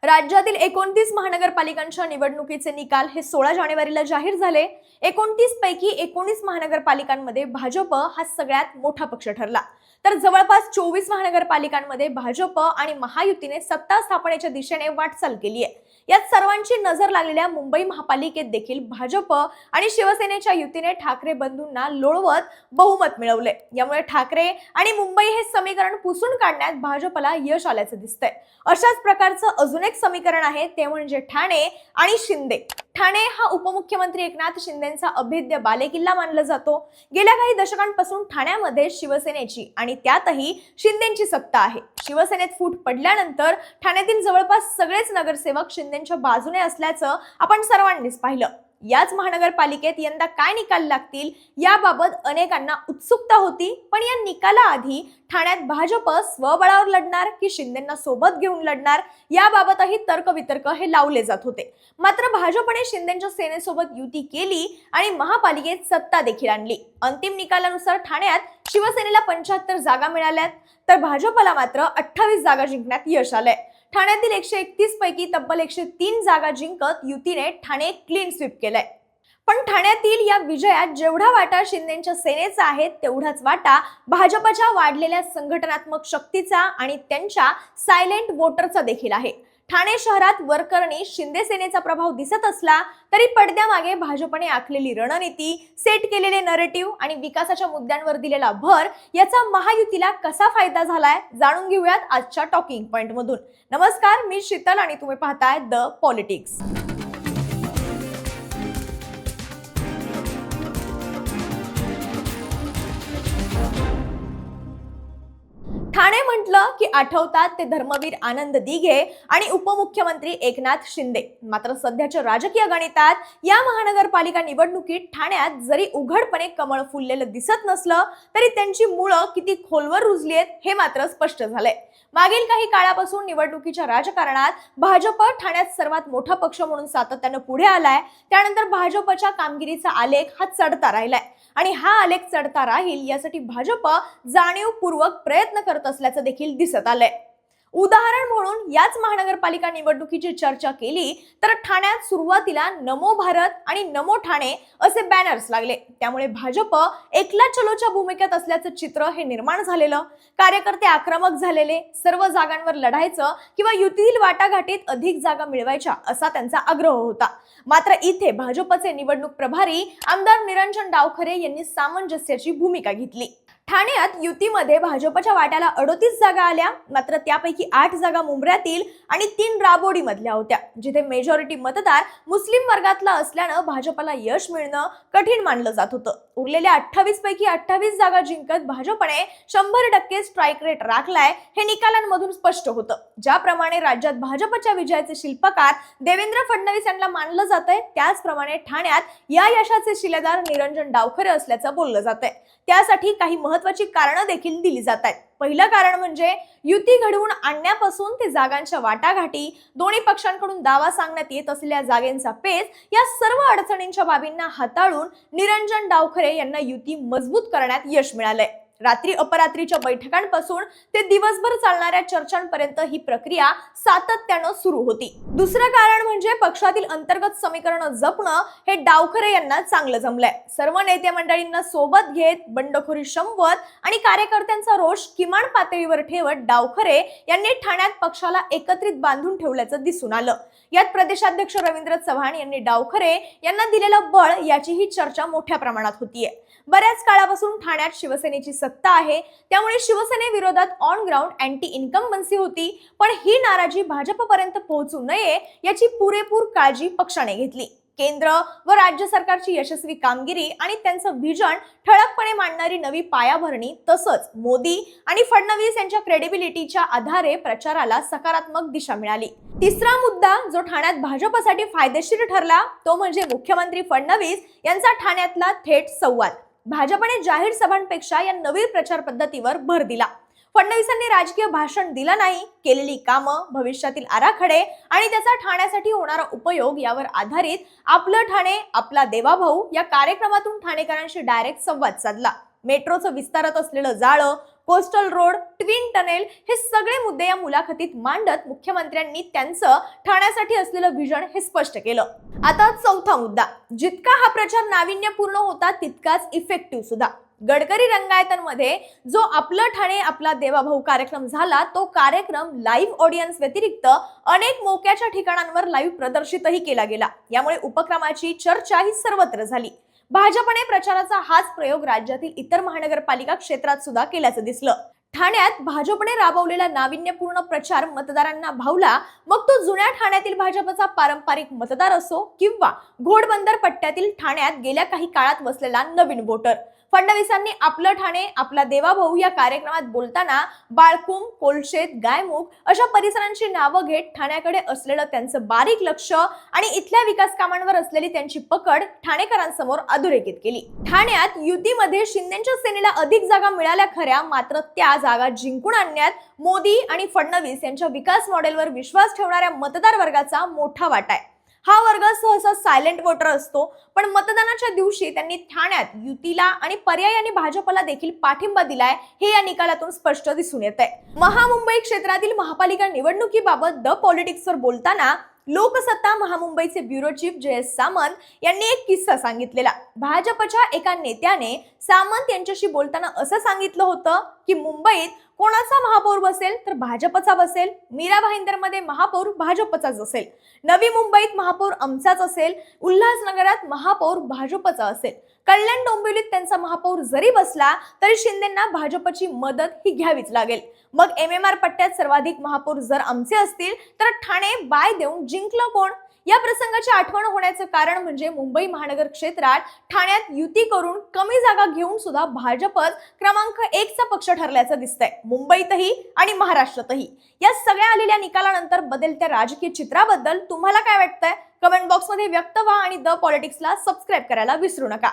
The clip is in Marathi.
राज्यातील 29 महानगरपालिकांच्या निवडणुकीचे निकाल हे 16 जानेवारीला जाहीर झाले। 29 पैकी 19 महानगरपालिकांमध्ये भाजप हा सगळ्यात मोठा पक्ष ठरला, तर जवळपास 24 महानगरपालिकांमध्ये भाजप आणि महायुतीने सत्ता स्थापनेच्या दिशेने वाटचाल केली आहे। यात सर्वांची नजर लागलेल्या मुंबई महापालिकेत देखील भाजप आणि शिवसेनेच्या युतीने ठाकरे बंधूंना लोळवत बहुमत मिळवले। यामुळे ठाकरे आणि मुंबई हे समीकरण पुसून काढण्यात भाजपला यश आल्याचं दिसतंय। अशाच प्रकारचं अजून एक समीकरण आहे ते म्हणजे ठाणे आणि शिंदे। ठाणे हा उपमुख्यमंत्री एकनाथ शिंदेंचा अभेद्य बालेकिल्ला मानला जातो। गेल्या काही दशकांपासून ठाण्यामध्ये शिवसेनेची आणि त्यातही शिंदेंची सत्ता आहे। शिवसेनेत फूट पडल्यानंतर ठाण्यातील जवळपास सगळेच नगरसेवक शिंदेंच्या बाजूने असल्याचं आपण सर्वांनीच पाहिलं। याच महानगरपालिकेत यंदा काय निकाल लागतील याबाबत अनेकांना उत्सुकता होती, पण या निकालाआधी ठाण्यात भाजप स्वबळावर लढणार की शिंदेंना सोबत घेऊन लढणार याबाबतही तर्कवितर्क हे लावले जात होते। मात्र भाजपने शिंदेंच्या सेनेसोबत युती केली आणि महापालिकेत सत्ता देखील आणली। अंतिम निकालानुसार ठाण्यात शिवसेनेला 75 जागा मिळाल्यात, तर भाजपला मात्र 28 जागा जिंकण्यात यश आलंय। ठाण्यातील 131 पैकी तब्बल 103 जागा जिंकत युतीने ठाणे क्लीन स्वीप केलंय। पण ठाण्यातील या विजयात जेवढा वाटा शिंदेंच्या सेनेचा आहे तेवढाच वाटा भाजपच्या वाढलेल्या संघटनात्मक शक्तीचा आणि त्यांच्या सायलेंट वोटरचा देखील आहे। ठाणे शहरात वरकरणी शिंदे सेनेचा प्रभाव दिसत असला तरी पडद्यामागे भाजपने आखलेली रणनीती, सेट केलेले नरेटिव्ह आणि विकासाच्या मुद्द्यांवर दिलेला भर याचा महायुतीला कसा फायदा झालाय जाणून घेऊयात आजच्या टॉकिंग पॉइंट मधून। नमस्कार, मी शीतल आणि तुम्ही पाहताय द पॉलिटिक्स। ठाणे म्हटलं की आठवतात ते धर्मवीर आनंद दिघे आणि उपमुख्यमंत्री एकनाथ शिंदे। मात्र सध्याच्या राजकीय गणितात या महानगरपालिका निवडणुकीत ठाण्यात जरी उघडपणे कमळ फुललेलं दिसत नसलं तरी त्यांची मुळं किती खोलवर रुजली आहेत हे मात्र स्पष्ट झालंय। मागील काही काळापासून निवडणुकीच्या राजकारणात भाजप ठाण्यात सर्वात मोठा पक्ष म्हणून सातत्याने पुढे आलाय। त्यानंतर भाजपच्या कामगिरीचा आलेख हा चढता राहिलाय आणि हा आलेख चढता राहील यासाठी भाजप जाणीवपूर्वक प्रयत्न करत असल्याचं देखील दिसत आलंय। उदाहरण म्हणून याच महानगरपालिका निवडणुकीची चर्चा केली तर ठाण्यात सुरुवातीला नमो भारत आणि नमो ठाणे असे बॅनर्स लागले। त्यामुळे भाजप एकला चलोच्या भूमिकेत असल्याचं चित्र हे निर्माण झालेलं। कार्यकर्ते आक्रमक झालेले, सर्व जागांवर लढायचं किंवा युतीतील वाटाघाटीत अधिक जागा मिळवायच्या असा त्यांचा आग्रह होता। मात्र इथे भाजपचे निवडणूक प्रभारी आमदार निरंजन डावखरे यांनी सामंजस्याची भूमिका घेतली। ठाण्यात युतीमध्ये भाजपच्या वाट्याला 38 जागा आल्या, मात्र त्यापैकी 8 जागा मुंब्र्यातील आणि 3 राबोडी मधल्या होत्या, जिथे मेजॉरिटी मतदार मुस्लिम वर्गातला असल्यानं भाजपला यश मिळणं कठीण मानलं जात होतं। उरलेल्या 28 पैकी 28 जागा जिंकत भाजपने 100% स्ट्राईक रेट राखलाय हे निकालांमधून स्पष्ट होतं। ज्याप्रमाणे राज्यात भाजपच्या विजयाचे शिल्पकार देवेंद्र फडणवीस यांना मानलं जातंय, त्याचप्रमाणे ठाण्यात या यशाचे शिलेदार निरंजन डावखरे असल्याचं बोललं जातंय। त्यासाठी काही महत्त्वाची कारणं देखील दिली जात आहेत। पहिलं कारण म्हणजे युती घडवून आणण्यापासून ते जागांच्या वाटाघाटी, दोन्ही पक्षांकडून दावा सांगण्यात येत असलेल्या जागेंचा पेच या सर्व अडचणींच्या बाबींना हाताळून निरंजन डावखरे यांना युती मजबूत करण्यात यश मिळालंय। रात्री अपरात्रीच्या बैठकांपासून ते दिवसभर चालणाऱ्या चर्चांपर्यंत ही प्रक्रिया सातत्यानं सुरू होती। दुसरं कारण म्हणजे पक्षातील अंतर्गत समीकरण जपणं हे डावखरे यांना चांगलं जमलंय। सर्व नेते मंडळींना सोबत घेत, बंडखोरी शमवत आणि कार्यकर्त्यांचा रोष किमान पातळीवर ठेवत डावखरे यांनी ठाण्यात पक्षाला एकत्रित बांधून ठेवल्याचं दिसून आलं। यात प्रदेशाध्यक्ष रवींद्र चव्हाण यांनी डावखरे यांना दिलेलं बळ याचीही चर्चा मोठ्या प्रमाणात होतीये। बऱ्याच काळापासून ठाण्यात शिवसेनेची सत्ता आहे, त्यामुळे शिवसेनेविरोधात ऑन ग्राउंड अँटी इन्कम्बन्सी होती, पण ही नाराजी भाजपपर्यंत पोहोचू नये याची पुरेपूर काळजी पक्षाने घेतली। केंद्र व राज्य सरकारची यशस्वी कामगिरी आणि त्यांचं व्हिजन ठळकपणे मांडणारी नवी पायाभरणी, तसंच मोदी आणि फडणवीस यांच्या क्रेडिबिलिटीच्या आधारे प्रचाराला सकारात्मक दिशा मिळाली। तिसरा मुद्दा जो ठाण्यात भाजपसाठी फायदेशीर ठरला तो म्हणजे मुख्यमंत्री फडणवीस यांचा ठाण्यातला थेट संवाद। भाजपने जाहीर सभांपेक्षा या नवीन प्रचार पद्धतीवर भर दिला। फडणवीसांनी राजकीय भाषण दिलं नाही, केलेली कामं, भविष्यातील आराखडे आणि त्याचा ठाण्यासाठी होणारा उपयोग यावर आधारित आपलं ठाणे आपला देवाभाऊ या कार्यक्रमातून ठाणेकरांशी डायरेक्ट संवाद साधला। मेट्रोचं विस्तारत असलेलं जाळं, कोस्टल रोड, ट्विन टनेल हे सगळे मुद्दे या मुलाखतीत मांडत मुख्यमंत्र्यांनी त्यांचं ठाण्यासाठी असलेलं व्हिजन हे स्पष्ट केलं. आता चौथा मुद्दा, जितका हा प्रचार नाविन्यपूर्ण होता तितकाच इफेक्टिव्ह सुद्धा. गडकरी रंगायतांमध्ये जो आपलं ठाणे आपला देवाभाऊ कार्यक्रम झाला, तो कार्यक्रम लाईव्ह ऑडियन्स व्यतिरिक्त अनेक मोक्याच्या ठिकाणांवर लाईव्ह प्रदर्शितही केला गेला. यामुळे उपक्रमाची चर्चा ही सर्वत्र झाली. भाजपने प्रचाराचा हाच प्रयोग राज्यातील इतर महानगरपालिका क्षेत्रात सुद्धा केल्याचं दिसलं. ठाण्यात भाजपने राबवलेला नाविन्यपूर्ण प्रचार मतदारांना भावला, मग तो जुन्या ठाण्यातील भाजपचा पारंपरिक मतदार असो किंवा घोडबंदर पट्ट्यातील ठाण्यात गेल्या काही काळात वसलेला नवीन वोटर. फडणवीसांनी आपलं ठाणे आपला देवाभाऊ या कार्यक्रमात बोलताना बाळकुम, कोलशेत, गायमुख अशा परिसरांची नावं घेत ठाण्याकडे असलेलं त्यांचं बारीक लक्ष आणि इथल्या विकास कामांवर असलेली त्यांची पकड ठाणेकरांसमोर अधोरेखित केली. ठाण्यात युतीमध्ये शिंदेच्या सेनेला अधिक जागा मिळाल्या खऱ्या, मात्र त्या जागा जिंकून आणण्यात मोदी आणि फडणवीस यांच्या विकास मॉडेलवर विश्वास ठेवणाऱ्या मतदार वर्गाचा मोठा वाटा आहे. हा वर्ग सहसा सायलेंट वोटर असतो, पण मतदानाच्या दिवशी त्यांनी ठाण्यात युतीला आणि पर्यायाने भाजपला देखील पाठिंबा दिलाय, हे या निकालातून स्पष्ट दिसून येत आहे. महामुंबई क्षेत्रातील महापालिका निवडणुकीबाबत द पॉलिटिक्सवर बोलताना लोकसत्ता महामुंबईचे ब्युरो चीफ जयेश सामंत यांनी एक किस्सा सांगितलेला. भाजपच्या एका नेत्याने सामंत यांच्याशी बोलताना असं सांगितलं होतं की मुंबईत कोणाचा महापौर बसेल तर भाजपचा बसेल, मीरा भाईंदरमध्ये महापौर भाजपचाच असेल, नवी मुंबईत महापौर आमचाच असेल, उल्हासनगरात महापौर भाजपचा असेल, कल्याण डोंबिवलीत त्यांचा महापौर जरी बसला तरी शिंदेंना भाजपची मदत ही घ्यावीच लागेल. मग MMR पट्ट्यात सर्वाधिक महापौर जर आमचे असतील तर ठाणे बाय देऊन जिंकलं कोण? या प्रसंगाची आठवण होण्याचं कारण म्हणजे मुंबई महानगर क्षेत्रात ठाण्यात युती करून कमी जागा घेऊन सुद्धा भाजपच क्रमांक 1 चा पक्ष ठरल्याचं दिसतंय, मुंबईतही आणि महाराष्ट्रातही. या सगळ्या आलेल्या निकालानंतर बदलत्या राजकीय चित्राबद्दल तुम्हाला काय वाटतंय? कमेंट बॉक्समध्ये व्यक्त व्हा आणि द पॉलिटिक्सला सबस्क्राईब करायला विसरू नका.